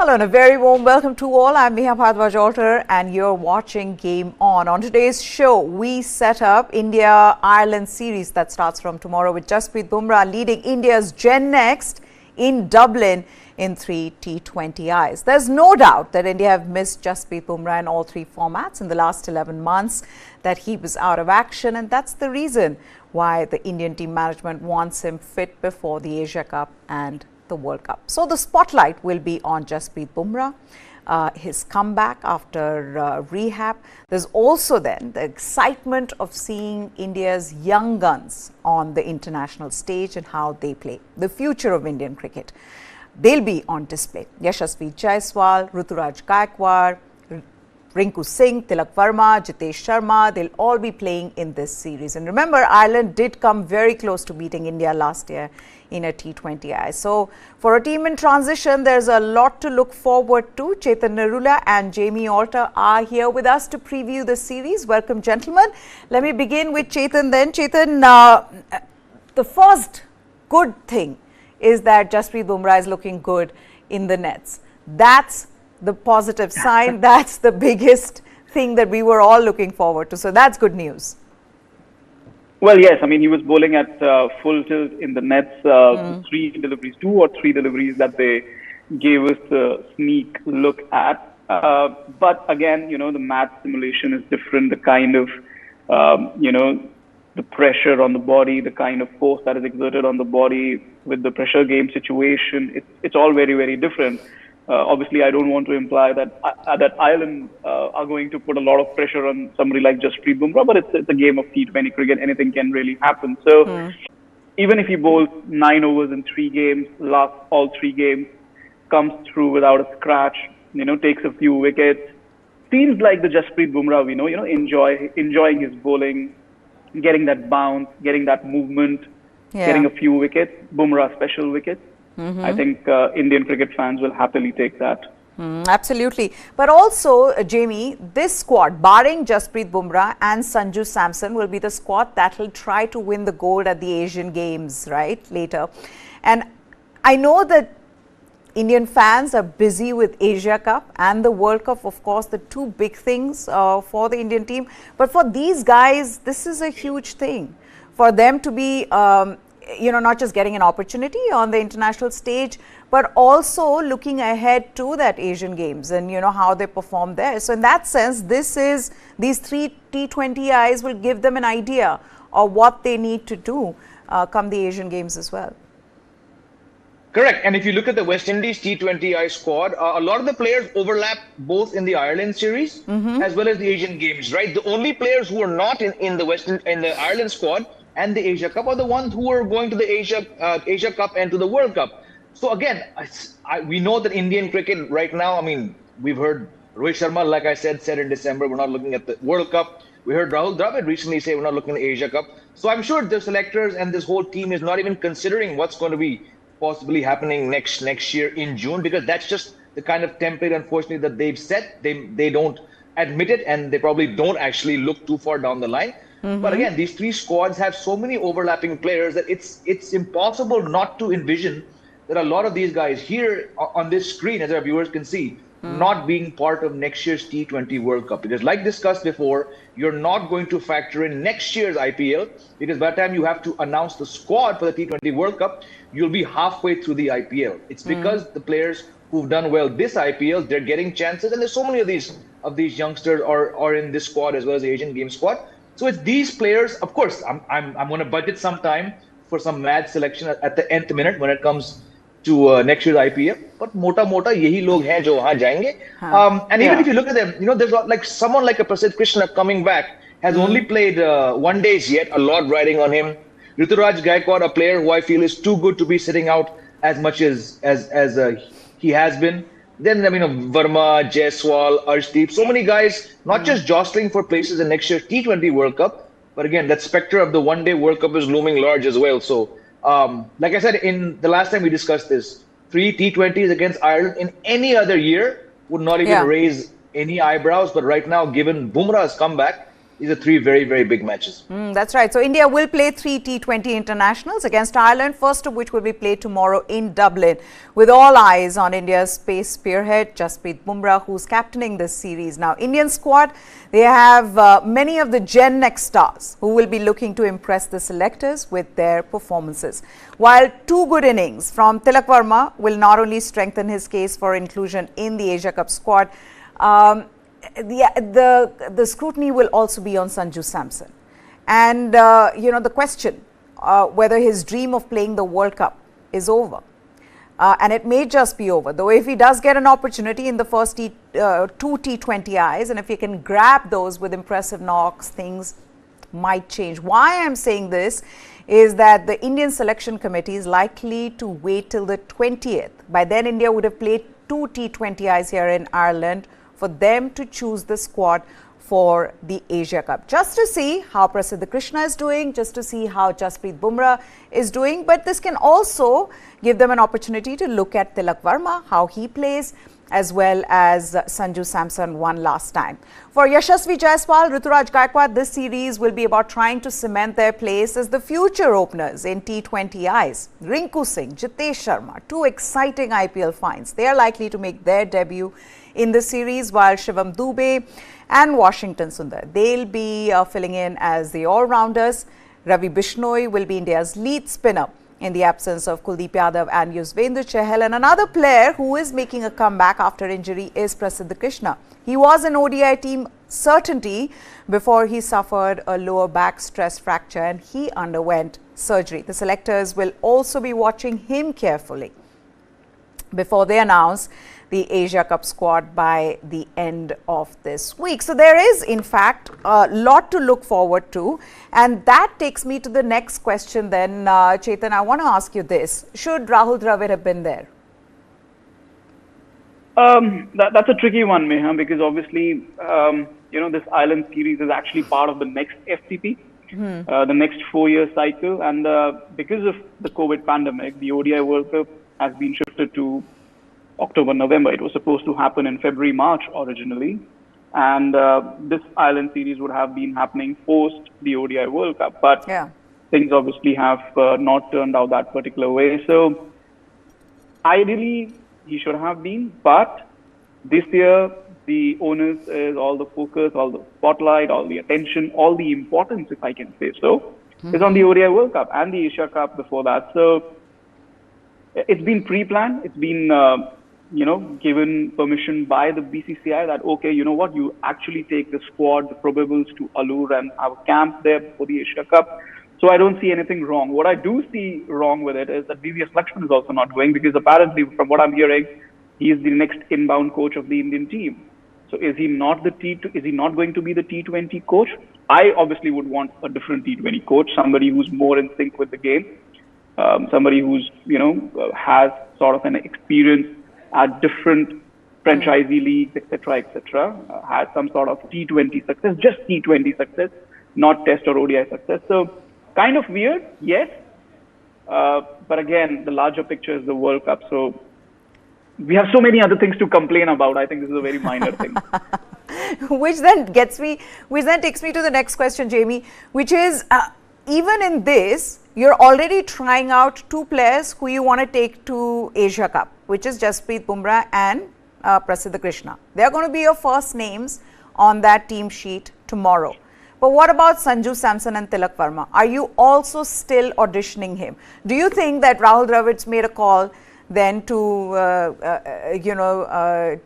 Hello and a very warm welcome to all. I'm Neha Bhardwaj-Alter and you're watching Game On. On today's show, we set up India-Ireland series that starts from tomorrow with Jasprit Bumrah leading India's Gen Next in Dublin in 3 T20Is. There's no doubt that India have missed Jasprit Bumrah in all three formats in the last 11 months that he was out of action, and that's the reason why the Indian team management wants him fit before the Asia Cup and the World Cup. So the spotlight will be on Jasprit Bumrah, his comeback after rehab. There's also then the excitement of seeing India's young guns on the international stage and how they play. The future of Indian cricket. They'll be on display. Yashasvi Jaiswal, Ruturaj Gaikwad, Rinku Singh, Tilak Verma, Jitesh Sharma, they'll all be playing in this series. And remember, Ireland did come very close to beating India last year in a T20I. So for a team in transition, there's a lot to look forward to. Chetan Narula and Jamie Alter are here with us to preview the series. Welcome, gentlemen. Let me begin with Chetan then. Chetan, the first good thing is that Jasprit Bumrah is looking good in the nets. That's the positive sign. That's the biggest thing that we were all looking forward to. So that's good news. Well, yes. I mean, he was bowling at full tilt in the nets. 2 or 3 deliveries that they gave us a sneak look at. But again, you know, the match simulation is different. The kind of, the pressure on the body, the kind of force that is exerted on the body with the pressure game situation, it's all very, very different. Obviously, I don't want to imply that Ireland are going to put a lot of pressure on somebody like Jasprit Bumrah, but it's a game of T20 cricket. Anything can really happen. So even if he bowls 9 overs in 3 games, last all 3 games, comes through without a scratch, takes a few wickets, seems like the Jasprit Bumrah we know, enjoying his bowling, getting that bounce, getting that movement, getting a few wickets, Bumrah special wickets. I think Indian cricket fans will happily take that. Absolutely. But also, Jamie, this squad, barring Jasprit Bumrah and Sanju Samson, will be the squad that will try to win the gold at the Asian Games, right, later. And I know that Indian fans are busy with Asia Cup and the World Cup, of course, the two big things for the Indian team. But for these guys, this is a huge thing. For them to be not just getting an opportunity on the international stage, but also looking ahead to that Asian Games and, how they perform there. So in that sense, these 3 T20Is will give them an idea of what they need to do come the Asian Games as well. Correct. And if you look at the West Indies T20I squad, a lot of the players overlap both in the Ireland series as well as the Asian Games, right? The only players who are not in the Ireland squad and the Asia Cup are the ones who are going to the Asia Cup and to the World Cup. So again, we know that Indian cricket right now, I mean, we've heard Rohit Sharma, like I said in December, we're not looking at the World Cup. We heard Rahul Dravid recently say we're not looking at the Asia Cup. So I'm sure the selectors and this whole team is not even considering what's going to be possibly happening next year in June, because that's just the kind of template, unfortunately, that they've set. They don't admit it, and they probably don't actually look too far down the line. But again, these 3 squads have so many overlapping players that it's impossible not to envision that a lot of these guys here on this screen, as our viewers can see, not being part of next year's T20 World Cup. Because like discussed before, you're not going to factor in next year's IPL, because by the time you have to announce the squad for the T20 World Cup, you'll be halfway through the IPL. It's because the players who've done well this IPL, they're getting chances, and there's so many of these youngsters are in this squad as well as the Asian Games squad. So it's these players. Of course, I'm going to budget some time for some mad selection at the nth minute when it comes to next year's IPL. But mota yehi log hain jo wahan jayenge. And even if you look at them, there's like someone like a Prasidh Krishna coming back has only played 1 days yet. A lot riding on him. Ruturaj Gaikwad, a player who I feel is too good to be sitting out as much as he has been. Then, Verma, Jaiswal, Arshdeep, so many guys, not just jostling for places in next year's T20 World Cup, but again, that specter of the one-day World Cup is looming large as well. So, like I said, in the last time we discussed this, 3 T20s against Ireland in any other year would not even raise any eyebrows. But right now, given Bumrah's comeback, These are three very, very big matches. That's right. So India will play 3 T20 internationals against Ireland, first of which will be played tomorrow in Dublin, with all eyes on India's pace spearhead, Jasprit Bumrah, who's captaining this series. Now, Indian squad, they have many of the Gen Next stars who will be looking to impress the selectors with their performances. While two good innings from Tilak Varma will not only strengthen his case for inclusion in the Asia Cup squad, the scrutiny will also be on Sanju Samson. And, the question whether his dream of playing the World Cup is over. And it may just be over, though if he does get an opportunity in the first two T20Is, and if he can grab those with impressive knocks, things might change. Why I'm saying this is that the Indian selection committee is likely to wait till the 20th. By then, India would have played two T20Is here in Ireland for them to choose the squad for the Asia Cup, just to see how Prasidh Krishna is doing, just to see how Jasprit Bumrah is doing. But this can also give them an opportunity to look at Tilak Varma, how he plays, as well as Sanju Samson won last time. For Yashasvi Jaiswal, Ruturaj Gaikwad, this series will be about trying to cement their place as the future openers in T20Is. Rinku Singh, Jitesh Sharma, two exciting IPL finds. They are likely to make their debut in the series, while Shivam Dubey and Washington Sundar, they'll be filling in as the all-rounders. Ravi Bishnoi will be India's lead spinner in the absence of Kuldeep Yadav and Yuzvendra Chahal. And another player who is making a comeback after injury is Prasidh Krishna. He was an ODI team certainty before he suffered a lower back stress fracture and he underwent surgery. The selectors will also be watching him carefully before they announce the Asia Cup squad by the end of this week. So there is, in fact, a lot to look forward to. And that takes me to the next question then, Chetan. I want to ask you this. Should Rahul Dravid have been there? That's a tricky one, Meha, because obviously, this Island series is actually part of the next FCP, the next 4-year cycle. And because of the COVID pandemic, the ODI World Cup has been shifted to October, November. It was supposed to happen in February, March originally. And this Island series would have been happening post the ODI World Cup. But things obviously have not turned out that particular way. So ideally, he should have been. But this year, the onus is all the focus, all the spotlight, all the attention, all the importance, if I can say so, is on the ODI World Cup and the Asia Cup before that. So it's been pre-planned. It's been given permission by the BCCI that, okay, you know what, you actually take the squad, the probables to Allur and have a camp there for the Asia Cup. So I don't see anything wrong. What I do see wrong with it is that VVS Lakshman is also not going, because apparently, from what I'm hearing, he is the next inbound coach of the Indian team. So is he not going to be the T20 coach? I obviously would want a different T20 coach, somebody who's more in sync with the game, somebody who's, has sort of an experience at different franchisee leagues, etc., has some sort of T20 success, just T20 success, not Test or ODI success. So kind of weird, yes. But again, the larger picture is the World Cup. So we have so many other things to complain about. I think this is a very minor thing. Which then takes me to the next question, Jamie, which is, even in this, you're already trying out two players who you want to take to Asia Cup, which is Jasprit Bumrah and Prasidh Krishna. They're going to be your first names on that team sheet tomorrow. But what about Sanju Samson and Tilak Varma? Are you also still auditioning him? Do you think that Rahul Dravid's made a call then to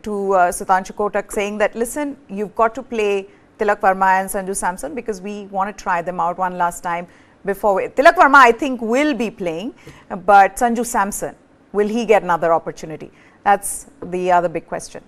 Sudhanshu Kotak saying that, listen, you've got to play Tilak Varma and Sanju Samson because we want to try them out one last time before Tilak Varma, I think, will be playing, but Sanju Samson, will he get another opportunity? That's the other big question.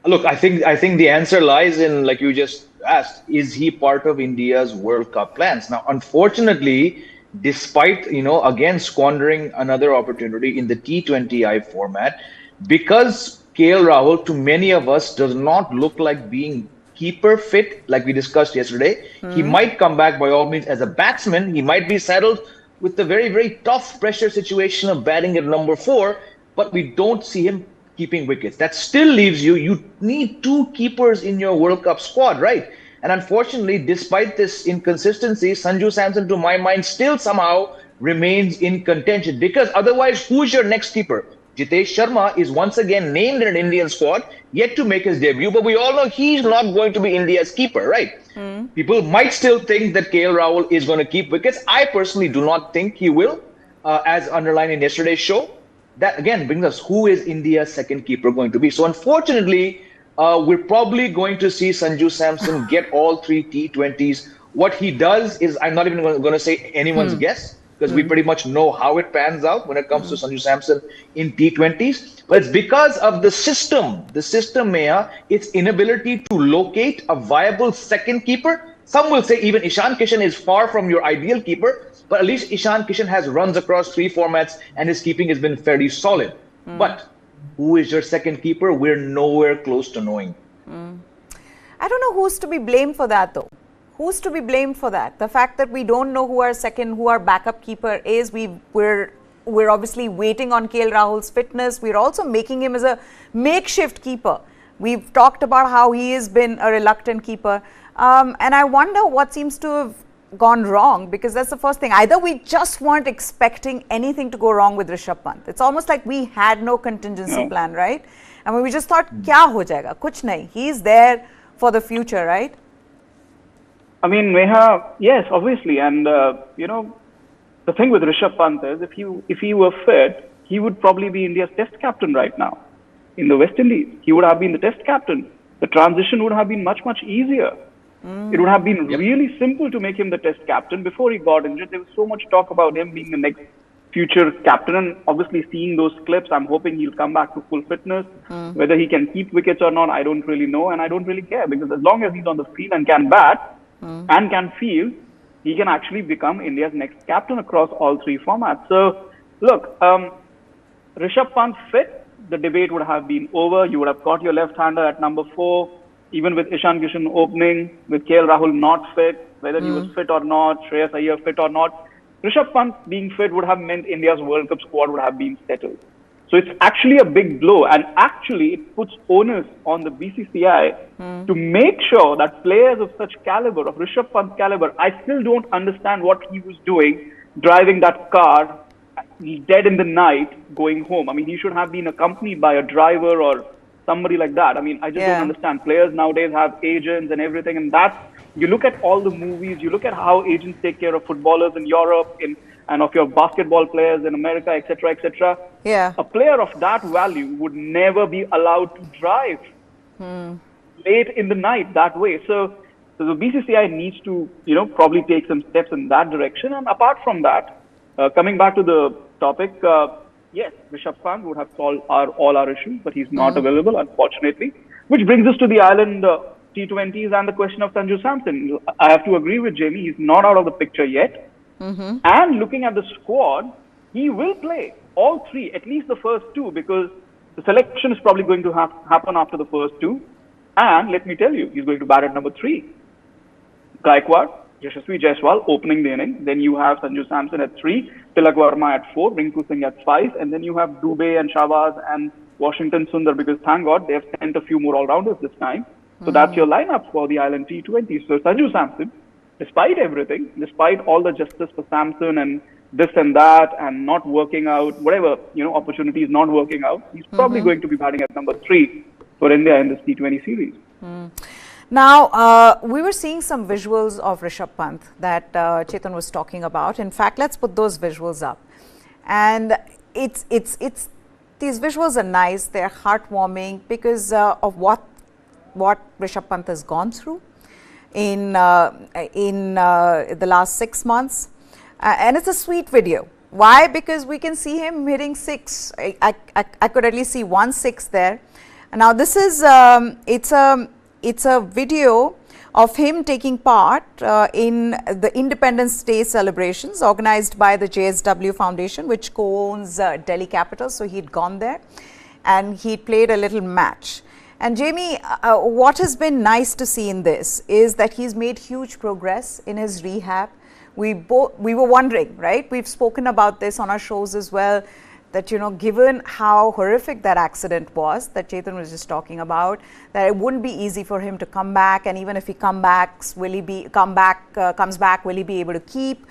Look, I think the answer lies in, like you just asked, is he part of India's World Cup plans? Now, unfortunately, despite, again, squandering another opportunity in the T20I format, because KL Rahul, to many of us, does not look like being keeper fit, like we discussed yesterday. He might come back by all means as a batsman. He might be saddled with the very, very tough pressure situation of batting at number 4, but we don't see him keeping wickets. That still leaves you need 2 keepers in your World Cup squad, right? And unfortunately, despite this inconsistency, Sanju Samson, to my mind, still somehow remains in contention, because otherwise, who's your next keeper? Jitesh Sharma is once again named in an Indian squad, yet to make his debut, but we all know he's not going to be India's keeper, right? People might still think that KL Rahul is going to keep wickets. I personally do not think he will, as underlined in yesterday's show. That again brings us, who is India's second keeper going to be? So unfortunately, we're probably going to see Sanju Samson get all 3 T20s. What he does is, I'm not even going to say anyone's guess, because we pretty much know how it pans out when it comes to Sanju Samson in T20s. But it's because of the system, Meha, its inability to locate a viable second keeper. Some will say even Ishan Kishan is far from your ideal keeper, but at least Ishan Kishan has runs across 3 formats and his keeping has been fairly solid. But who is your second keeper? We're nowhere close to knowing. I don't know who's to be blamed for that, though. Who's to be blamed for that? The fact that we don't know who our backup keeper is. We're obviously waiting on KL Rahul's fitness. We're also making him as a makeshift keeper. We've talked about how he has been a reluctant keeper. And I wonder what seems to have gone wrong, because that's the first thing. Either we just weren't expecting anything to go wrong with Rishabh Pant. It's almost like we had no contingency plan, right? I mean, we just thought, kya ho jayega? Kuch nahi. He's there for the future, right? I mean, Neha, yes, obviously. And, the thing with Rishabh Pant is, if he were fit, he would probably be India's test captain right now in the West Indies. He would have been the test captain. The transition would have been much, much easier. It would have been really simple to make him the test captain before he got injured. There was so much talk about him being the next future captain, and obviously seeing those clips, I'm hoping he'll come back to full fitness. Whether he can keep wickets or not, I don't really know, and I don't really care, because as long as he's on the field and can bat and can field, he can actually become India's next captain across all 3 formats. So, look, Rishabh Pant fit, the debate would have been over. You would have got your left-hander at number 4. Even with Ishan Kishan opening, with KL Rahul not fit, whether he was fit or not, Shreyas Iyer fit or not, Rishabh Pant being fit would have meant India's World Cup squad would have been settled. So it's actually a big blow, and actually it puts onus on the BCCI to make sure that players of such caliber, of Rishabh Pant's caliber, I still don't understand what he was doing, driving that car dead in the night going home. I mean, he should have been accompanied by a driver or somebody like that. I mean, I just don't understand. Players nowadays have agents and everything, and that's, you look at all the movies, you look at how agents take care of footballers in Europe, and of your basketball players in America, etc., etc. A player of that value would never be allowed to drive late in the night that way. So the BCCI needs to, probably take some steps in that direction. And apart from that, coming back to the topic, yes, Rishabh Pant would have solved all our issues, but he's not available, unfortunately. Which brings us to the Ireland T20s and the question of Sanju Samson. I have to agree with Jamie, he's not out of the picture yet. And looking at the squad, he will play all 3, at least the first 2, because the selection is probably going to happen after the first 2. And let me tell you, he's going to bat at number 3. Gaikwad, Yashasvi Jaiswal opening the inning. Then you have Sanju Samson at 3, Tilak Verma at 4, Rinku Singh at 5, and then you have Dubey and Shahbaz and Washington Sundar, because thank God they have sent a few more all-rounders this time. So that's your lineup for the Ireland T20. So Sanju Samson, despite everything, despite all the justice for Samson and this and that and not working out, whatever, opportunities not working out, he's probably going to be batting at number 3 for India in this T20 series. Now, we were seeing some visuals of Rishabh Pant that Chetan was talking about. In fact, let's put those visuals up. And it's these visuals are nice. They're heartwarming because of what Rishabh Pant has gone through in the last 6 months. And it's a sweet video. Why? Because we can see him hitting 6. I could at least see 1 6 there. Now this is it's a video of him taking part in the Independence Day celebrations organized by the JSW Foundation, which co-owns Delhi Capital. So he'd gone there and he played a little match. And Jamie, what has been nice to see in this is that he's made huge progress in his rehab. We were wondering, right? We've spoken about this on our shows as well, that, given how horrific that accident was that Chetan was just talking about, that it wouldn't be easy for him to come back. And even if he comes back, will he be able to keep?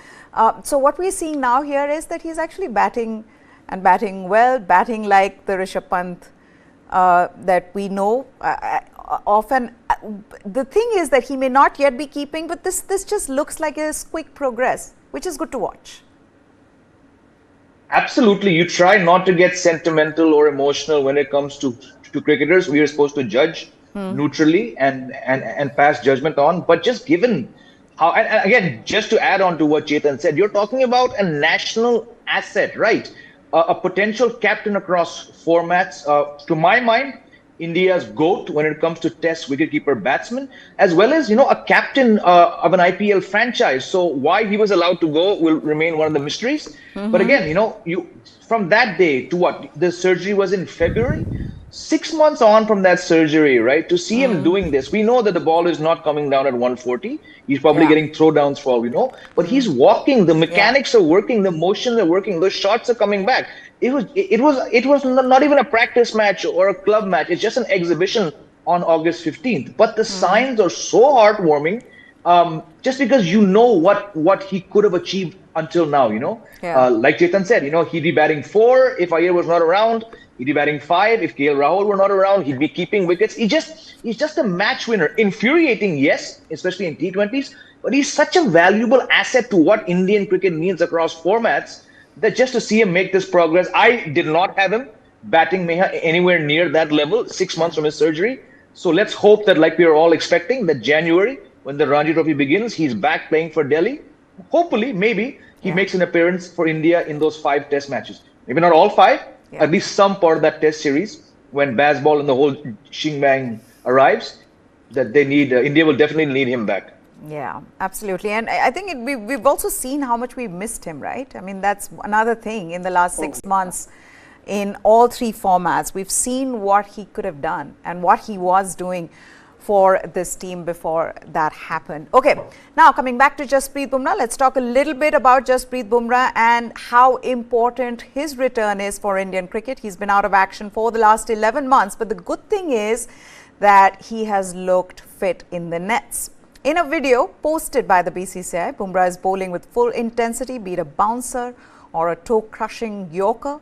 So what we're seeing now here is that he's actually batting well, batting like the Rishabh Pant that we know often. The thing is that he may not yet be keeping, but this just looks like a quick progress, which is good to watch. Absolutely. You try not to get sentimental or emotional when it comes to cricketers. We are supposed to judge neutrally and pass judgment on. But just given how, and again, just to add on to what Chetan said, you're talking about a national asset, right? A potential captain across formats. To my mind, India's GOAT when it comes to test wicketkeeper batsmen, as well as, a captain of an IPL franchise. So why he was allowed to go will remain one of the mysteries. But again, you from that day to what? The surgery was in February. 6 months on from that surgery, right? To see him doing this, we know that the ball is not coming down at 140. He's probably getting throwdowns for all we know. But he's walking. The mechanics are working. The motions are working. Those shots are coming back. It was not even a practice match or a club match. It's just an exhibition on August 15th. But the signs are so heartwarming, just because what he could have achieved until now. Like Chetan said, he'd be batting 4 if IRE was not around. He'd be batting 5 if KL Rahul were not around. He'd be keeping wickets. He's just a match winner. Infuriating, yes, especially in T20s. But he's such a valuable asset to what Indian cricket needs across formats, that just to see him make this progress. I did not have him batting anywhere near that level 6 months from his surgery. So let's hope that, like we are all expecting, that January, when the Ranji Trophy begins, he's back playing for Delhi. Hopefully, maybe he makes an appearance for India in those 5 test matches. Maybe not all 5, at least some part of that test series when Bazball and the whole shing-bang arrives, that they need, India will definitely need him back. Yeah, absolutely. And I think we've also seen how much we've missed him, right? I mean, that's another thing in the last 6 months in all 3 formats. We've seen what he could have done and what he was doing for this team before that happened. Okay, now coming back to Jasprit Bumrah, let's talk a little bit about Jasprit Bumrah and how important his return is for Indian cricket. He's been out of action for the last 11 months, but the good thing is that he has looked fit in the nets. In a video posted by the BCCI, Bumrah is bowling with full intensity, be it a bouncer or a toe-crushing yorker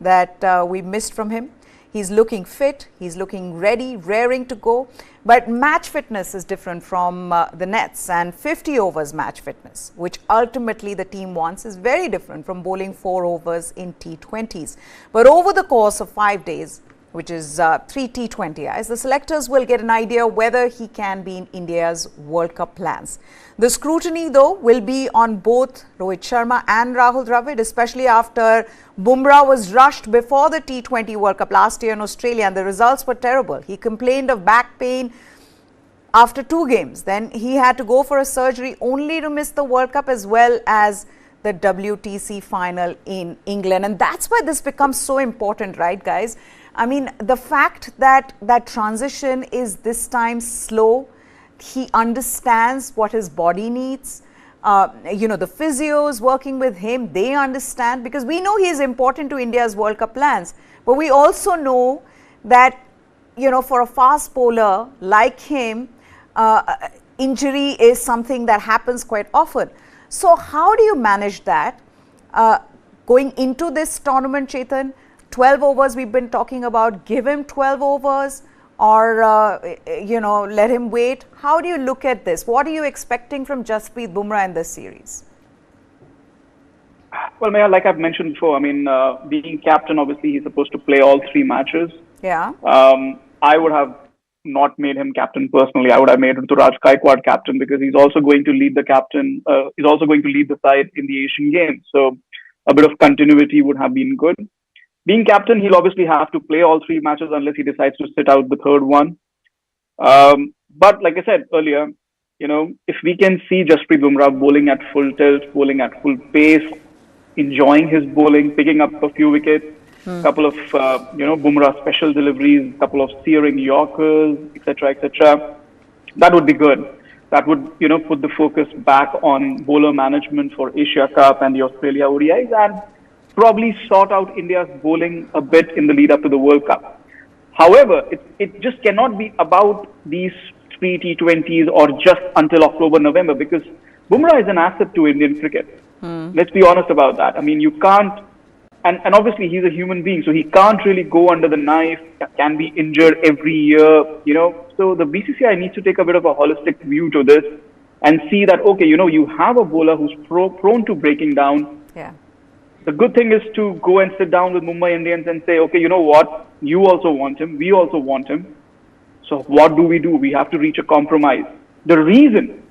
that we missed from him. He's looking fit, he's looking ready, raring to go. But match fitness is different from the nets, and 50 overs match fitness, which ultimately the team wants, is very different from bowling 4 overs in T20s. But over the course of 5 days, which is 3 T20Is, the selectors will get an idea whether he can be in India's World Cup plans. The scrutiny, though, will be on both Rohit Sharma and Rahul Dravid, especially after Bumrah was rushed before the T20 World Cup last year in Australia, and the results were terrible. He complained of back pain after 2 games. Then he had to go for a surgery only to miss the World Cup as well as the WTC final in England. And that's why this becomes so important, right, guys? I mean, the fact that that transition is this time slow, he understands what his body needs. The physios working with him, they understand, because we know he is important to India's World Cup plans. But we also know that, for a fast bowler like him, injury is something that happens quite often. So how do you manage that going into this tournament, Chetan? 12 overs we've been talking about, give him 12 overs or, let him wait. How do you look at this? What are you expecting from Jasprit Bumrah in this series? Well, Maya, like I've mentioned before, I mean, being captain, obviously he's supposed to play all 3 matches. Yeah. I would have not made him captain personally. I would have made Ruturaj Gaikwad captain, because he's also going to lead the side in the Asian Games. So a bit of continuity would have been good. Being captain, he'll obviously have to play all 3 matches unless he decides to sit out the 3rd one. But like I said earlier, if we can see Jasprit Bumrah bowling at full tilt, bowling at full pace, enjoying his bowling, picking up a few wickets, couple of, Bumrah special deliveries, couple of searing yorkers, etc., that would be good. That would, put the focus back on bowler management for Asia Cup and the Australia ODIs, and probably sort out India's bowling a bit in the lead up to the World Cup. However, it just cannot be about these three T20s or just until October, November, because Bumrah is an asset to Indian cricket. Let's be honest about that. I mean, you can't, and obviously he's a human being, so he can't really go under the knife, can be injured every year, So the BCCI needs to take a bit of a holistic view to this and see that, okay, you have a bowler who's prone to breaking down. Yeah. The good thing is to go and sit down with Mumbai Indians and say, okay, you know what? You also want him. We also want him. So what do? We have to reach a compromise. The reason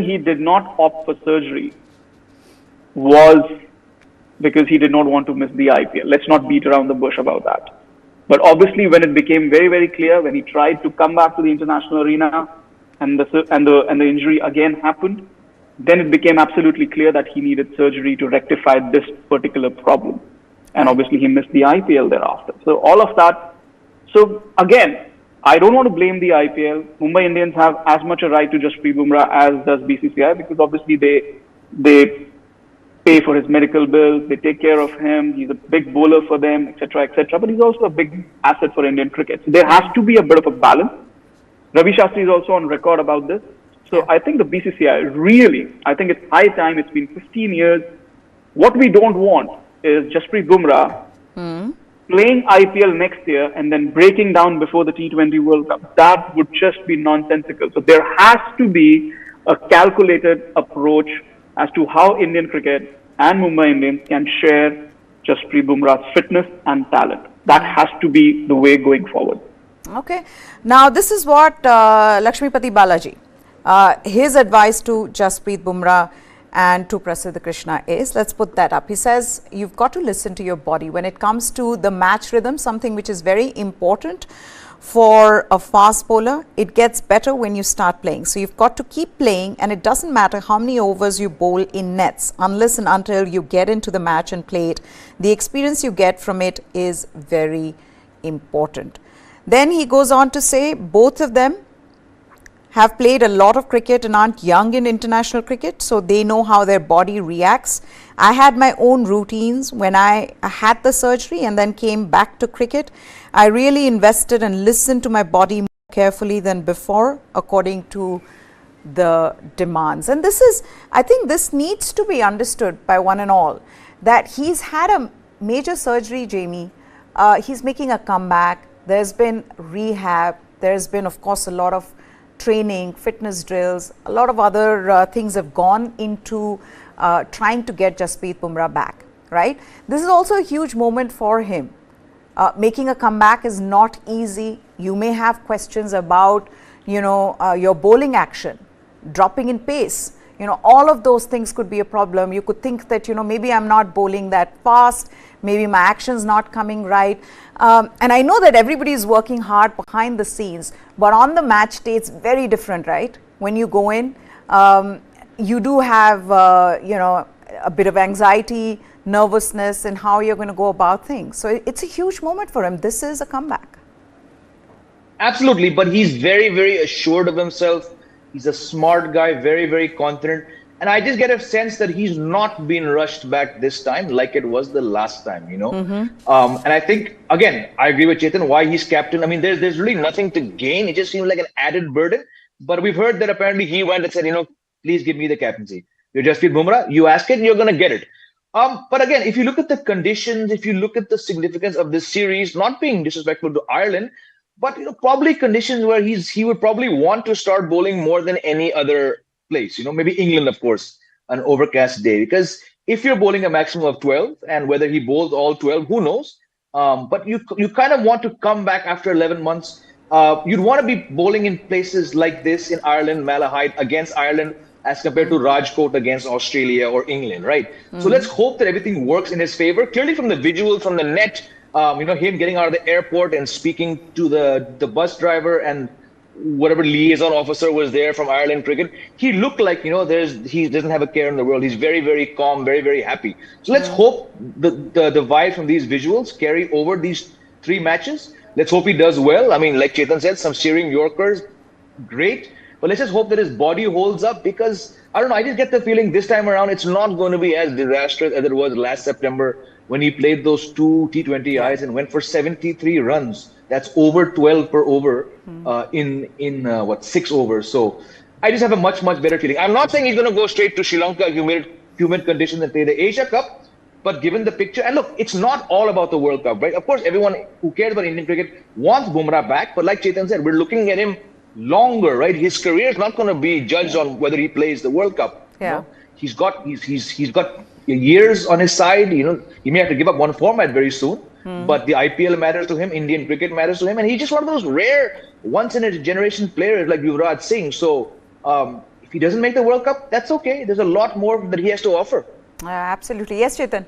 he did not opt for surgery was because he did not want to miss the IPL. Let's not beat around the bush about that. But obviously, when it became very, very clear, when he tried to come back to the international arena, and the injury again happened, then it became absolutely clear that he needed surgery to rectify this particular problem. And obviously, he missed the IPL thereafter. So all of that. So again, I don't want to blame the IPL. Mumbai Indians have as much a right to Jasprit Bumrah as does BCCI, because obviously they pay for his medical bills, they take care of him, he's a big bowler for them, etc., but he's also a big asset for Indian cricket. So there has to be a bit of a balance. Ravi Shastri is also on record about this. So I think the BCCI really, I think it's high time. It's been 15 years. What we don't want is Jasprit Bumrah playing IPL next year and then breaking down before the T20 World Cup. That would just be nonsensical. So there has to be a calculated approach as to how Indian cricket and Mumbai Indians can share Jasprit Bumrah's fitness and talent. That has to be the way going forward. Okay. Now, this is what Lakshmipati Balaji, his advice to Jasprit Bumrah and to Prasidh Krishna is, let's put that up. He says, you've got to listen to your body. When it comes to the match rhythm, something which is very important for a fast bowler, it gets better when you start playing. So you've got to keep playing, and it doesn't matter how many overs you bowl in nets, unless and until you get into the match and play it. The experience you get from it is very important. Then he goes on to say, both of them have played a lot of cricket and aren't young in international cricket, so they know how their body reacts. I had my own routines when I had the surgery and then came back to cricket. I really invested and listened to my body more carefully than before, according to the demands. And this is, I think this needs to be understood by one and all, that he's had a major surgery, Jamie. He's making a comeback. There's been rehab. There's been, of course, a lot of training, fitness drills, a lot of other things have gone into trying to get Jasprit Bumrah back, right? This is also a huge moment for him. Making a comeback is not easy. You may have questions about, your bowling action, dropping in pace. All of those things could be a problem. You could think that, maybe I'm not bowling that fast, maybe my action's not coming right. And I know that everybody is working hard behind the scenes, but on the match day, it's very different, right? When you go in, you do have, a bit of anxiety, nervousness, and how you're going to go about things. So it's a huge moment for him. This is a comeback. Absolutely, but he's very, very assured of himself. He's a smart guy, very, very confident. And I just get a sense that he's not been rushed back this time like it was the last time, And I think, again, I agree with Chetan, why he's captain. I mean, there's really nothing to gain. It just seems like an added burden. But we've heard that apparently he went and said, please give me the captaincy. You're Jasprit Bumrah, you ask it and you're going to get it. But again, if you look at the conditions, if you look at the significance of this series, not being disrespectful to Ireland, but probably conditions where he would probably want to start bowling more than any other place. Maybe England, of course, an overcast day. Because if you're bowling a maximum of 12, and whether he bowls all 12, who knows? But you kind of want to come back after 11 months. You'd want to be bowling in places like this in Ireland, Malahide against Ireland, as compared to Rajkot against Australia or England, right? So let's hope that everything works in his favor. Clearly, from the visuals from the net, him getting out of the airport and speaking to the bus driver and whatever liaison officer was there from Ireland cricket, he looked like, he doesn't have a care in the world. He's very, very calm, very, very happy. So let's hope the vibe from these visuals carry over these 3 matches. Let's hope he does well. I mean, like Chetan said, some steering Yorkers, great. But let's just hope that his body holds up, because I don't know, I just get the feeling this time around it's not going to be as disastrous as it was last September when he played those two T20Is and went for 73 runs. That's over 12 per over in 6 overs. So I just have a much better feeling. I'm not saying he's going to go straight to Sri Lanka, humid conditions, and play the Asia Cup. But given the picture, and look, it's not all about the World Cup, right? Of course, everyone who cares about Indian cricket wants Bumrah back. But like Chetan said, we're looking at him longer, right? His career is not going to be judged on whether he plays the World Cup. Yeah. You know? He's got years on his side. You know, he may have to give up one format very soon. But the IPL matters to him, Indian cricket matters to him, and he's just one of those rare, once-in-a-generation players like Yuvraj Singh. So if he doesn't make the World Cup, that's okay. There's a lot more that he has to offer. Absolutely. Yes, Chetan.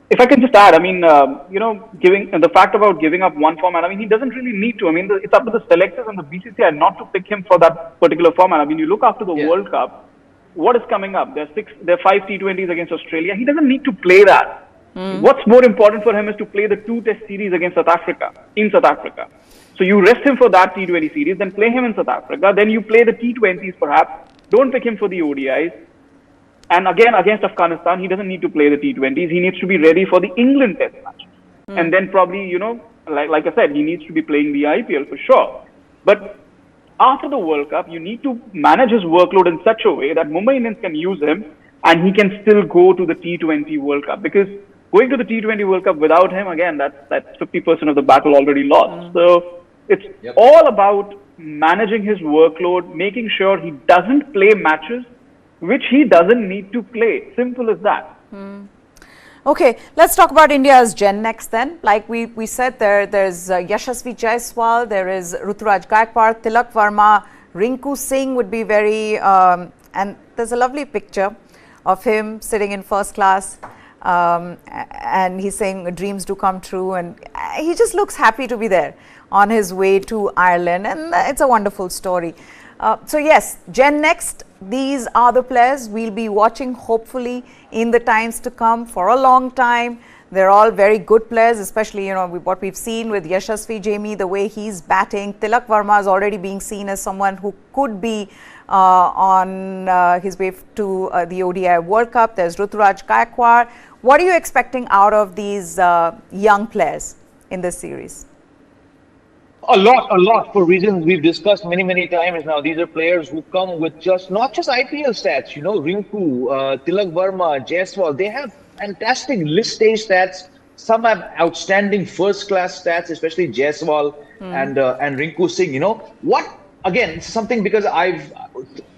If I can just add, I mean, the fact about giving up one format, I mean, he doesn't really need to. I mean, it's up to the selectors and the BCCI not to pick him for that particular format. I mean, you look after the World Cup, what is coming up? There are 5 T20s against Australia. He doesn't need to play that. What's more important for him is to play the 2 Test series against South Africa, in South Africa. So you rest him for that T20 series, then play him in South Africa. Then you play the T20s perhaps. Don't pick him for the ODIs. And again, against Afghanistan, he doesn't need to play the T20s. He needs to be ready for the England Test match. And then probably, like I said, he needs to be playing the IPL for sure. But after the World Cup, you need to manage his workload in such a way that Mumbai Indians can use him and he can still go to the T20 World Cup. Because going to the T20 World Cup without him, again, that's 50% of the battle already lost. So it's all about managing his workload, making sure he doesn't play matches which he doesn't need to play. Simple as that. Okay, let's talk about India's Gen next then. Like we said, there's Yashasvi Jaiswal, there is Ruturaj Gaikwad, Tilak Verma, Rinku Singh would be very, and there's a lovely picture of him sitting in first class, and he's saying dreams do come true, and he just looks happy to be there on his way to Ireland, and it's a wonderful story. So yes, Gen next, these are the players we'll be watching hopefully in the times to come for a long time. They're all very good players, especially what we've seen with Yashasvi Jamie, the way he's batting. Tilak Verma is already being seen as someone who could be on his way to the ODI World Cup. There's Ruturaj Gaikwad. What are you expecting out of these young players in this series? A lot for reasons we've discussed many times now. These are players who come with not just IPL stats, Rinku, Tilak Verma, Jaiswal, they have fantastic list stage stats. Some have outstanding first class stats, especially Jaiswal and Rinku Singh. Again, it's something because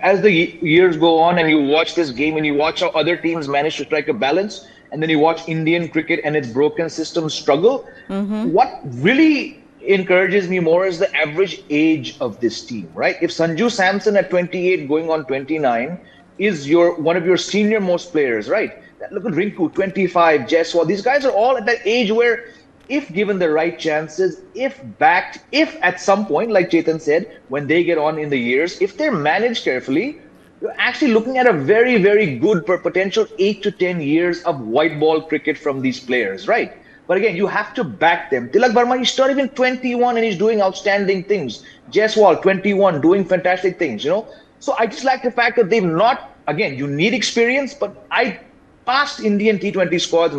as the years go on and you watch this game and you watch how other teams manage to strike a balance, and then you watch Indian cricket and its broken system struggle, what really encourages me more is the average age of this team, right? If Sanju Samson at 28 going on 29 is one of your senior most players, right? Look at Rinku, 25, Jaiswal. These guys are all at that age where, if given the right chances, if at some point, like Chetan said, when they get on in the years, if they're managed carefully, you're actually looking at a very good potential 8 to 10 years of white ball cricket from these players, right? But again, you have to back them. Tilak Verma, he's not even 21 and he's doing outstanding things. Jaiswal, 21, doing fantastic things, So I just like the fact that they've not, again, you need experience, but past Indian T20 squads,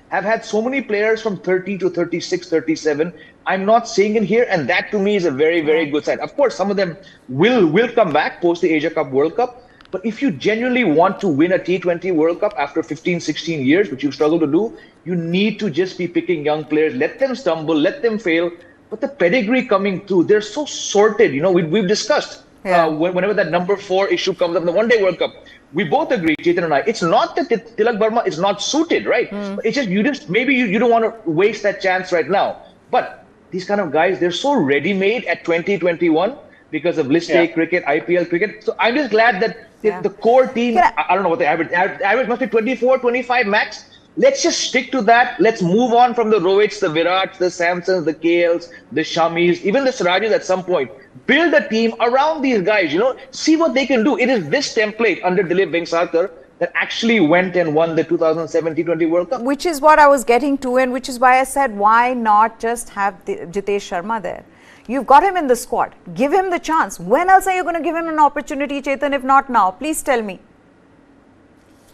have had so many players from 30 to 36, 37. I'm not seeing it here, and that to me is a very good sign. Of course, some of them will come back post the Asia Cup, World Cup. But if you genuinely want to win a T20 World Cup after 15, 16 years, which you've struggled to do, you need to just be picking young players. Let them stumble, let them fail. But the pedigree coming through, they're so sorted. We've discussed whenever that number 4 issue comes up in the One-Day World Cup. We both agree, Chetan and I. It's not that Tilak Verma is not suited, right? It's just maybe you don't want to waste that chance right now. But these kind of guys, they're so ready-made at 2021 because of list A cricket, IPL cricket. So I'm just glad that the core team, I don't know what the average must be 24, 25 max. Let's just stick to that. Let's move on from the Rohits, the Virats, the Samsons, the KLs, the Shamis, even the Sirajis at some point. Build a team around these guys, see what they can do. It is this template under Dilip Vengsarkar that actually went and won the 2007 T20 World Cup. Which is what I was getting to, and which is why I said, why not just have Jitesh Sharma there? You've got him in the squad. Give him the chance. When else are you going to give him an opportunity, Chetan, if not now? Please tell me.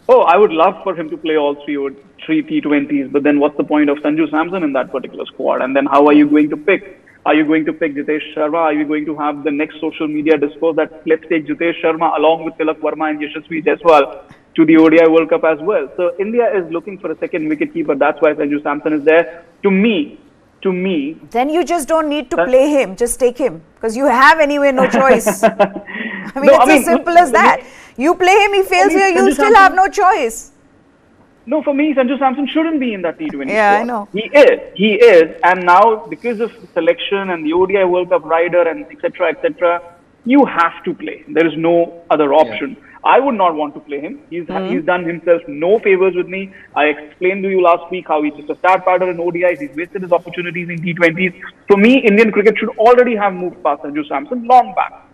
Oh, I would love for him to play all three T20s, but then what's the point of Sanju Samson in that particular squad? And then how are you going to pick? Are you going to pick Jitesh Sharma? Are you going to have the next social media discourse that let's take Jitesh Sharma along with Tilak Verma and Yashasvi Jaiswal to the ODI World Cup as well? So India is looking for a second wicketkeeper. That's why Sanju Samson is there. To me, then you just don't need to play him. Just take him because you have anyway no choice. It's as simple as that. You play him, he fails here, you still have no choice. No, for me, Sanju Samson shouldn't be in that T20 Yeah, squad. I know. He is. And now, because of the selection and the ODI World Cup rider and etc., you have to play. There is no other option. Yeah. I would not want to play him. He's done himself no favors with me. I explained to you last week how he's just a star batter in ODIs. He's wasted his opportunities in T20s. For me, Indian cricket should already have moved past Sanju Samson long back.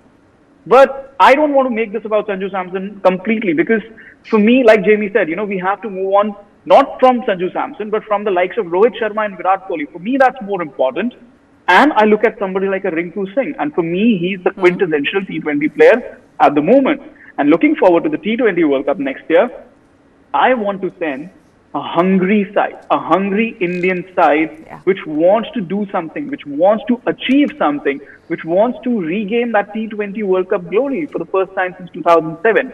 But I don't want to make this about Sanju Samson completely because for me, like Jamie said, we have to move on not from Sanju Samson, but from the likes of Rohit Sharma and Virat Kohli. For me, that's more important. And I look at somebody like a Rinku Singh. And for me, he's the quintessential T20 player at the moment. And looking forward to the T20 World Cup next year, I want to send a hungry side, a hungry Indian side, which wants to do something, which wants to achieve something, which wants to regain that T20 World Cup glory for the first time since 2007.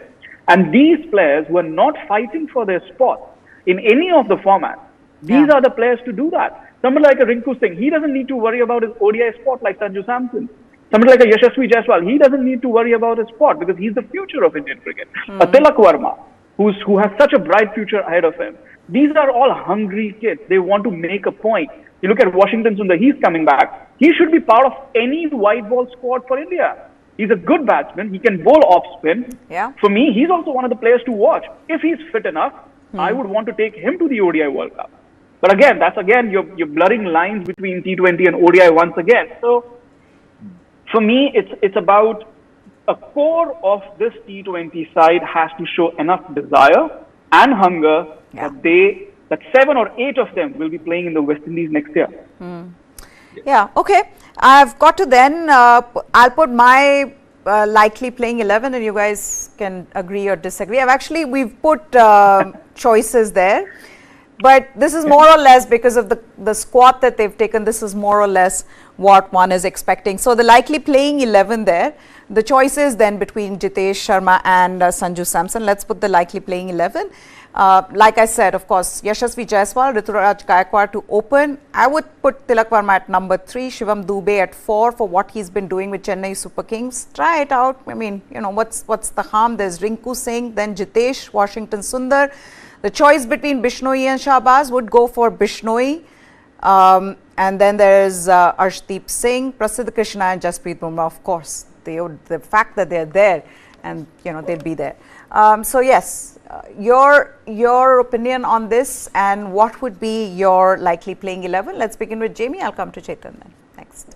And these players were not fighting for their spot in any of the formats. These are the players to do that. Somebody like a Rinku Singh, he doesn't need to worry about his ODI spot like Sanju Samson. Somebody like a Yashasvi Jaiswal, he doesn't need to worry about his spot because he's the future of Indian cricket. A Tilak Verma, who has such a bright future ahead of him. These are all hungry kids. They want to make a point. You look at Washington Sundar, he's coming back. He should be part of any white ball squad for India. He's a good batsman. He can bowl off spin. Yeah. For me, he's also one of the players to watch. If he's fit enough, I would want to take him to the ODI World Cup. But again, you're blurring lines between T20 and ODI once again. So for me, it's about a core of this T20 side has to show enough desire and hunger that 7 or 8 of them will be playing in the West Indies next year. Yeah, okay. I've got to then, I'll put my likely playing 11 and you guys can agree or disagree. We've put choices there, but this is more or less because of the squad that they've taken. This is more or less what one is expecting. So the likely playing 11 there, the choices then between Jitesh Sharma and Sanju Samson. Let's put the likely playing 11. Like I said, of course, Yashasvi Jaiswal, Rituraj Gaikwad to open. I would put Tilak Verma at number 3, Shivam Dube at 4 for what he's been doing with Chennai Super Kings. Try it out. I mean, what's the harm? There's Rinku Singh, then Jitesh, Washington Sundar. The choice between Bishnoi and Shahbaz would go for Bishnoi. And then there's Arshdeep Singh, Prasidh Krishna and Jasprit Bumrah, of course. The fact that they're there and, they'll be there. So yes, your opinion on this and what would be your likely playing 11? Let's begin with Jamie. I'll come to Chetan then. Next.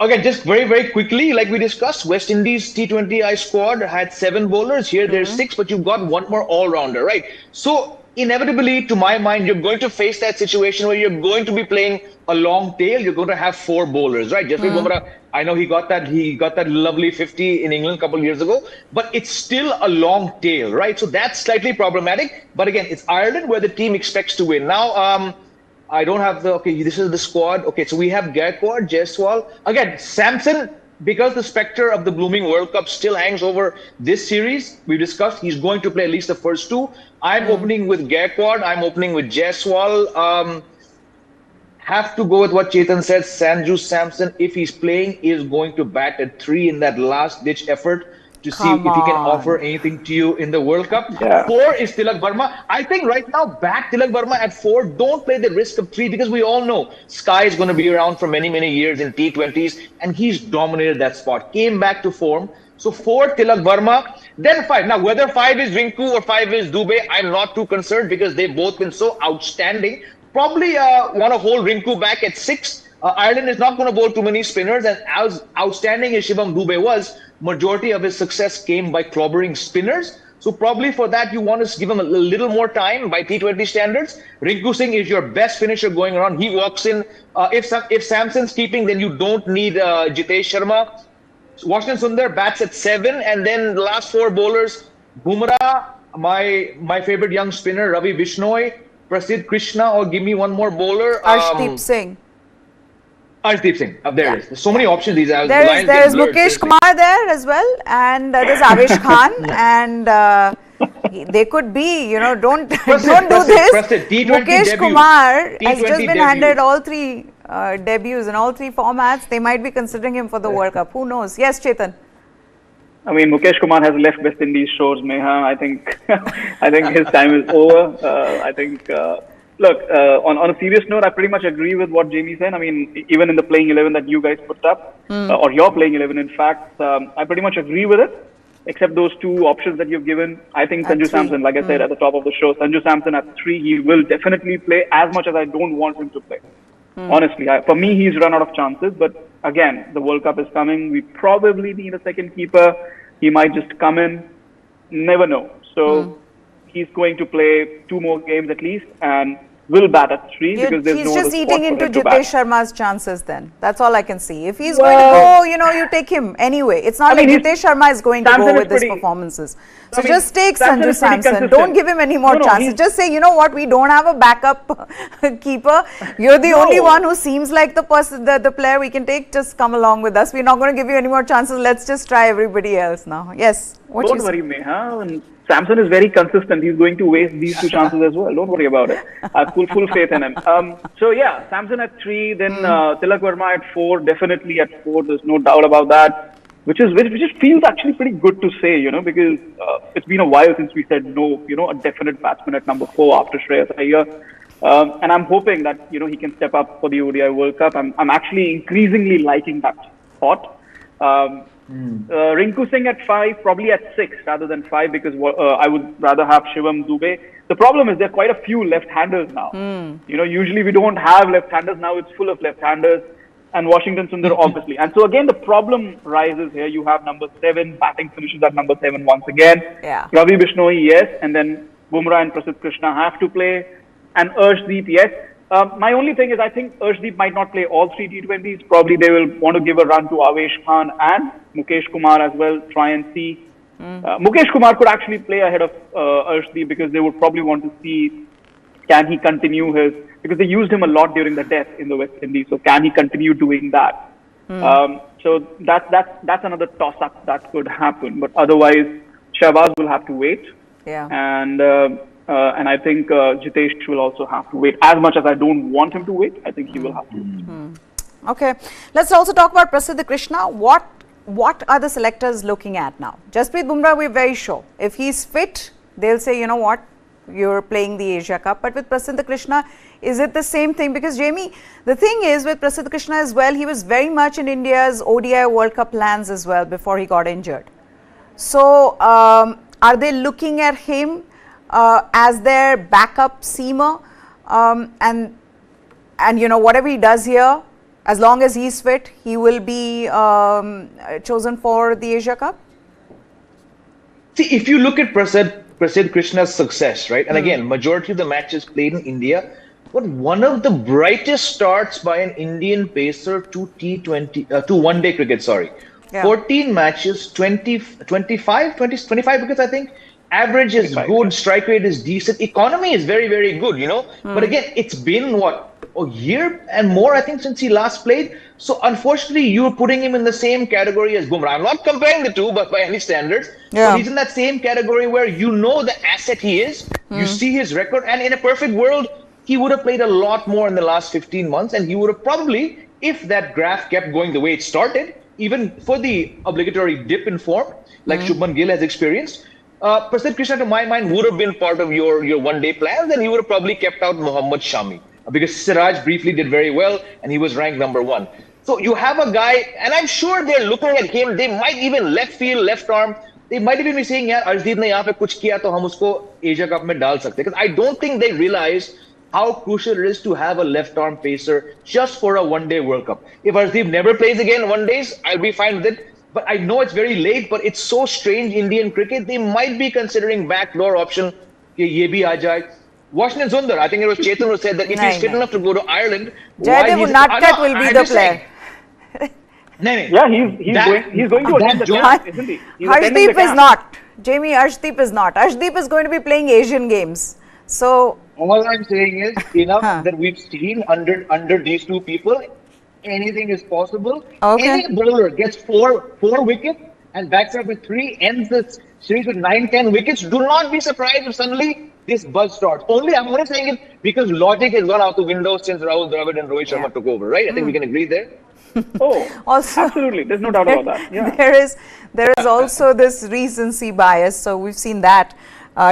Okay, just very, very quickly, like we discussed, West Indies T20I squad had 7 bowlers. Here there's 6, but you've got one more all-rounder, right? So inevitably, to my mind, you're going to face that situation where you're going to be playing a long tail. You're going to have 4 bowlers, right? Jasprit Bumrah, I know he got that lovely 50 in England a couple of years ago, but it's still a long tail, right? So that's slightly problematic. But again, it's Ireland where the team expects to win. Now, I don't have this is the squad. Okay, so we have Gaikwad, Jaiswal. Again, Samson, because the specter of the blooming World Cup still hangs over this series, we discussed he's going to play at least the first 2. I'm opening with Gaikwad. I'm opening with Jaiswal. Have to go with what Chetan said. Sanju Samson, if he's playing, is going to bat at 3 in that last-ditch effort to see if he can offer anything to you in the World Cup. Yeah. 4 is Tilak Verma. I think right now, back Tilak Verma at 4. Don't play the risk of 3 because we all know Sky is going to be around for many, many years in T20s and he's dominated that spot. Came back to form. So 4, Tilak Verma. Then 5. Now, whether 5 is Rinku or 5 is Dube, I'm not too concerned because they've both been so outstanding. Probably want to hold Rinku back at 6. Ireland is not going to bowl too many spinners, and as outstanding as Shivam Dube was, majority of his success came by clobbering spinners. So probably for that, you want to give him a little more time by T20 standards. Rinku Singh is your best finisher going around. He walks in. If Samson's keeping, then you don't need Jitesh Sharma. Washington Sundar bats at 7, and then the last 4 bowlers: Bumrah, my favorite young spinner Ravi Bishnoi, Prasidh Krishna, or give me one more bowler. Arshdeep Singh. Arshdeep Singh. There is. There's so many options. These are. There is Mukesh Kumar there as well, and there's Avesh Khan, and they could be. Don't do this. Mukesh Kumar has just been handed all 3 debuts in all 3 formats. They might be considering him for the World Cup. Who knows? Yes, Chetan. I mean, Mukesh Kumar has left West Indies shores, Meha. I think his time is over. I think. Look, on a serious note, I pretty much agree with what Jamie said. I mean, even in the playing 11 that you guys put up, or your playing 11, in fact, I pretty much agree with it, except those 2 options that you've given. I think Sanju Samson, like I said at the top of the show, Sanju Samson at 3, he will definitely play, as much as I don't want him to play. Honestly, for me, he's run out of chances. But again, the World Cup is coming. We probably need a second keeper. He might just come in. Never know. So he's going to play 2 more games at least, and will bat at 3 because there's no other spot for him to bat. He's just eating into Jitesh Sharma's chances then. That's all I can see. If he's going to go, you take him anyway. It's not like Jitesh Sharma is going to go with his performances. So just take Sanju Samson. Don't give him any more chances. Just say, you know what, we don't have a backup keeper. You're the only one who seems like the player we can take. Just come along with us. We're not going to give you any more chances. Let's just try everybody else now. Yes. Don't worry, Meha. Samson is very consistent. He's going to waste these 2 chances as well. Don't worry about it. I have full faith in him. So yeah, Samson at 3, then Tilak Verma at 4, definitely at 4. There's no doubt about that. Which feels actually pretty good to say, because it's been a while since we said no, a definite batsman at number 4 after Shreyas Iyer. And I'm hoping that, he can step up for the ODI World Cup. I'm actually increasingly liking that thought. Rinku Singh at 5, probably at 6 rather than 5, because I would rather have Shivam Dubey. The problem is there are quite a few left-handers now. Usually we don't have left-handers. Now it's full of left-handers. And Washington Sundar, obviously. And so again, the problem rises here. You have number 7, batting finishes at number 7 once again. Yeah. Ravi Bishnoi, yes. And then Bumrah and Prasidh Krishna have to play. And Arshdeep, yes. My only thing is I think Arshdeep might not play all 3 T20s. Probably they will want to give a run to Avesh Khan and Mukesh Kumar as well, try and see. Mukesh Kumar could actually play ahead of Arshdeep because they would probably want to see, can he continue because they used him a lot during the death in the West Indies. So can he continue doing that? So that's another toss-up that could happen. But otherwise, Shahbaz will have to wait. Yeah. And I think Jitesh will also have to wait. As much as I don't want him to wait, I think he will have to. Okay. Let's also talk about Prasidh Krishna. What are the selectors looking at now? Jasprit Bumrah, we're very sure. If he's fit, they'll say, you know what, you're playing the Asia Cup. But with Prasidh Krishna, is it the same thing? Because Jamie, the thing is with Prasidh Krishna as well, he was very much in India's ODI World Cup plans as well before he got injured. So are they looking at him as their backup seamer? And whatever he does here, as long as he's fit, he will be chosen for the Asia Cup? See, if you look at Prasidh Krishna's success, right? And again, majority of the matches played in India, but one of the brightest starts by an Indian pacer to to one-day cricket, Yeah. 14 matches, 25 wickets, I think. Average is good, strike rate is decent, economy is very, very good, But again, it's been a year and more, I think, since he last played. So unfortunately, you're putting him in the same category as Bumrah. I'm not comparing the two, but by any standards, but he's in that same category where the asset he is, you see his record, and in a perfect world, he would have played a lot more in the last 15 months, and he would have probably, if that graph kept going the way it started, even for the obligatory dip in form, like Shubman Gill has experienced, Prasidh Krishna, to my mind, would have been part of your one-day plans, and he would have probably kept out Mohammad Shami because Siraj briefly did very well, and he was ranked number 1. So you have a guy, and I'm sure they're looking at him. They might even left field, left arm. They might even be saying, "यार अर्शदीप ने यहाँ पे कुछ किया तो हम उसको Asia Cup में डाल सकते." Because I don't think they realize how crucial it is to have a left-arm pacer just for a one-day World Cup. If Arshdeep never plays again one days, I'll be fine with it. But I know it's very late, but it's so strange. Indian cricket, they might be considering backdoor option. कि ये भी आ जाए. Washington Sundar, I think it was Chetan who said that if he's fit enough to go to Ireland, why Jaydev he's Unadkat will be the player. Yeah, he's going to attend the camp, isn't he? Harshdeep is not. Jamie, Arshdeep is not. Arshdeep is going to be playing Asian games. So all I'm saying is enough that we've seen under these two people. Anything is possible. Okay. Any bowler gets four wickets and backs up with 3, ends the series with 9-10 wickets. Do not be surprised if suddenly this buzz starts. Only I'm only saying it because logic has gone out the window since Rahul Dravid and Rohit Sharma took over, right? I think we can agree there. Also, absolutely, there's no doubt about that. Yeah. There is also this recency bias. So we've seen that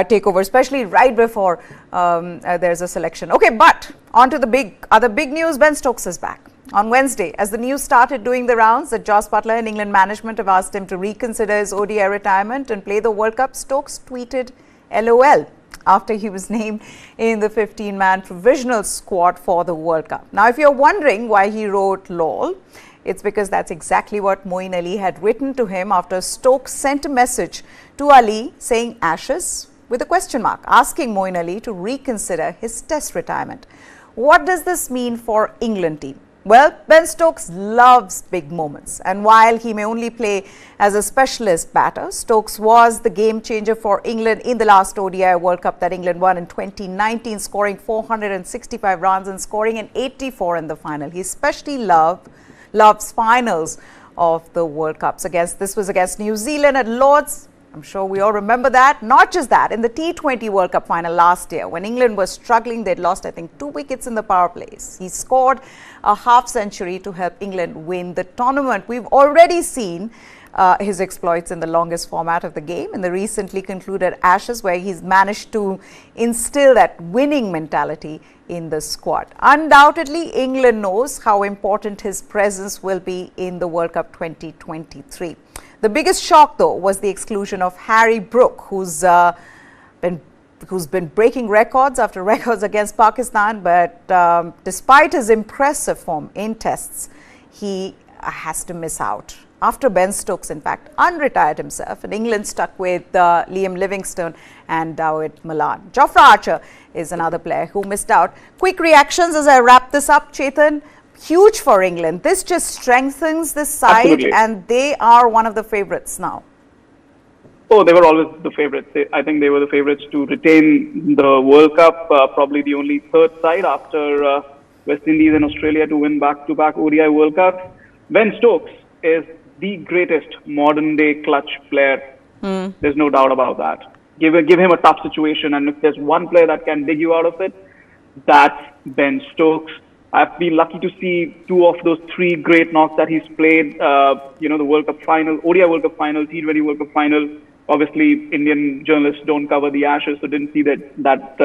take over, especially right before there's a selection. Okay, but on to the other big news. Ben Stokes is back. On Wednesday, as the news started doing the rounds that Jos Buttler and England management have asked him to reconsider his ODI retirement and play the World Cup, Stokes tweeted LOL after he was named in the 15-man provisional squad for the World Cup. Now, if you're wondering why he wrote LOL, it's because that's exactly what Moeen Ali had written to him after Stokes sent a message to Ali saying Ashes with a question mark, asking Moeen Ali to reconsider his test retirement. What does this mean for England team? Well, Ben Stokes loves big moments, and while he may only play as a specialist batter, Stokes was the game changer for England in the last ODI World Cup that England won in 2019, scoring 465 runs and scoring an 84 in the final. He especially loves finals of the World Cups. This was against New Zealand at Lord's. I'm sure we all remember that. Not just that, in the T20 World Cup final last year, when England was struggling, they'd lost, I think, 2 wickets in the power plays. He scored a half century to help England win the tournament. We've already seen his exploits in the longest format of the game in the recently concluded Ashes, where he's managed to instill that winning mentality in the squad. Undoubtedly, England knows how important his presence will be in the World Cup 2023. The biggest shock, though, was the exclusion of Harry Brook, who's been breaking records after records against Pakistan. But despite his impressive form in tests, he has to miss out. After Ben Stokes, in fact, unretired himself, and England stuck with Liam Livingstone and David Malan. Jofra Archer is another player who missed out. Quick reactions as I wrap this up, Chetan. Huge for England. This just strengthens this side. Absolutely. And they are one of the favourites now. Oh, they were always the favourites. I think they were the favourites to retain the World Cup, probably the only third side after West Indies and Australia to win back-to-back ODI World Cup. Ben Stokes is the greatest modern-day clutch player. There's no doubt about that. Give him a tough situation, and if there's one player that can dig you out of it, that's Ben Stokes. I've been lucky to see 2 of those 3 great knocks that he's played. The World Cup final, ODI World Cup final, T20 World Cup final. Obviously, Indian journalists don't cover the Ashes, so didn't see that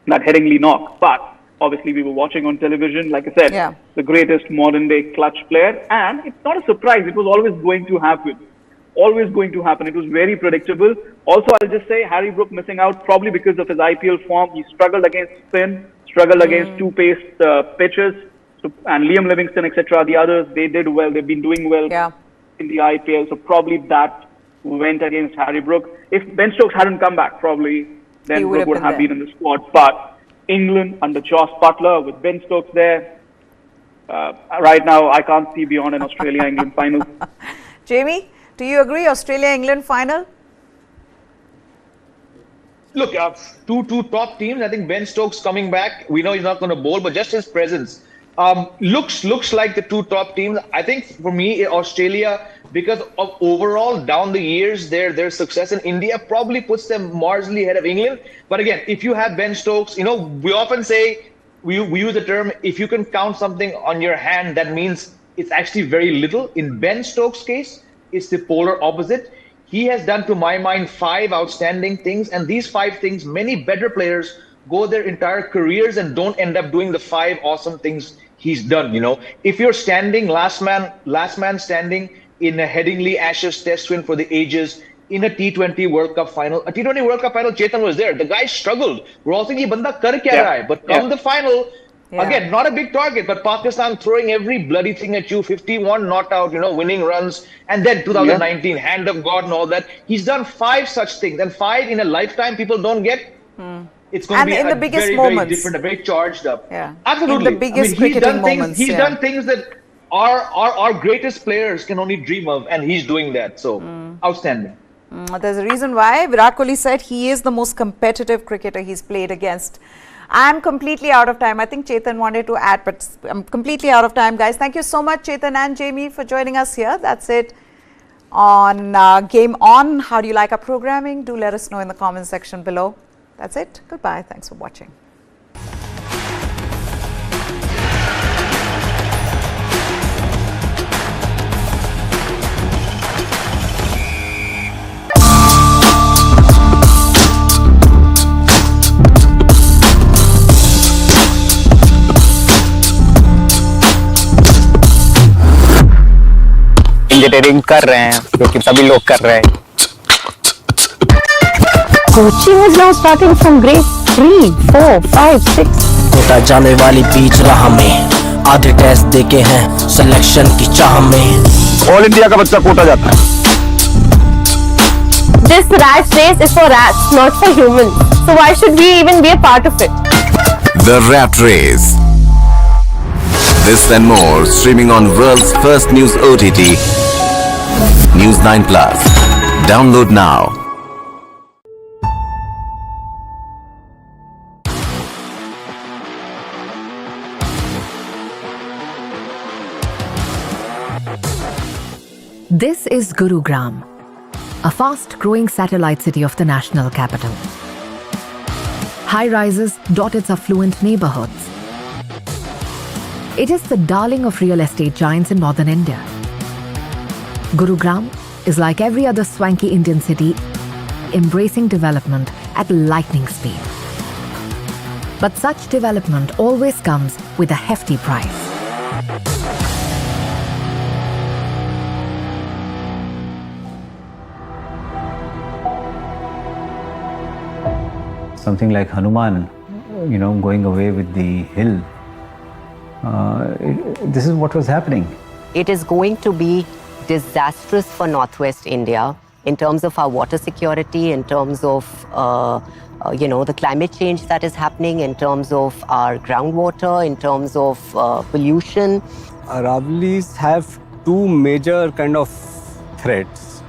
Headingley knock. But obviously, we were watching on television. Like I said, the greatest modern-day clutch player, and it's not a surprise. It was always going to happen. Always going to happen. It was very predictable. Also, I'll just say Harry Brook missing out probably because of his IPL form. He struggled against spin. Struggled against 2-paced pitches, and Liam Livingstone, etc. The others, they did well. They've been doing well in the IPL. So probably that went against Harry Brook. If Ben Stokes hadn't come back, probably then Brook would have been in the squad. But England under Jos Buttler with Ben Stokes there, right now I can't see beyond an Australia-England final. Jamie, do you agree? Australia-England final? Look, two top teams. I think Ben Stokes coming back. We know he's not going to bowl, but just his presence looks like the 2 top teams. I think for me, Australia, because of overall down the years, their success in India probably puts them marginally ahead of England. But again, if you have Ben Stokes, we often say we use the term if you can count something on your hand, that means it's actually very little. In Ben Stokes' case, it's the polar opposite. He has done, to my mind, 5 outstanding things, and these 5 things, many better players go their entire careers and don't end up doing the 5 awesome things he's done. If you're standing last man standing in a Headingley Ashes Test win for the ages, in a T20 World Cup final, Chetan was there. The guy struggled. We're all thinking, banda kar kya raha hai? But come the final, Yeah. Again, not a big target, but Pakistan throwing every bloody thing at you, 51 not out, winning runs, and then 2019, hand of God and all that. He's done 5 such things, and 5 in a lifetime people don't get. It's going to be in a the biggest very, moments. very different, a very charged up. Yeah. Absolutely. In the biggest he's done cricketing things. moments. He's done things that our greatest players can only dream of, and he's doing that. So outstanding. There's a reason why Virat Kohli said he is the most competitive cricketer he's played against. I'm completely out of time. I think Chetan wanted to add, but I'm completely out of time, guys. Thank you so much, Chetan and Jamie, for joining us here. That's it on Game On. How do you like our programming? Do let us know in the comment section below. That's it. Goodbye. Thanks for watching. Engineering कर रहे हैं क्योंकि सभी लोग कर रहे हैं Coaching is now starting from grade 3, 4, 5, 6. Kota जाने वाली बीच राह में आधे टेस्ट देके हैं सिलेक्शन की चाह में ऑल इंडिया का बच्चा कोटा जाता है This rat race is for rats, not for humans. So why should we even be a part of it? The Rat Race. This and more streaming on world's first news OTT, News 9 Plus. Download now. This is Gurugram, a fast-growing satellite city of the national capital. High-rises dot its affluent neighborhoods. It is the darling of real estate giants in northern India. Gurugram is like every other swanky Indian city, embracing development at lightning speed. But such development always comes with a hefty price. Something like Hanuman, going away with the hill. This is what was happening. It is going to be disastrous for Northwest India in terms of our water security, in terms of the climate change that is happening, in terms of our groundwater, in terms of pollution. Aravallis have 2 major kind of threats.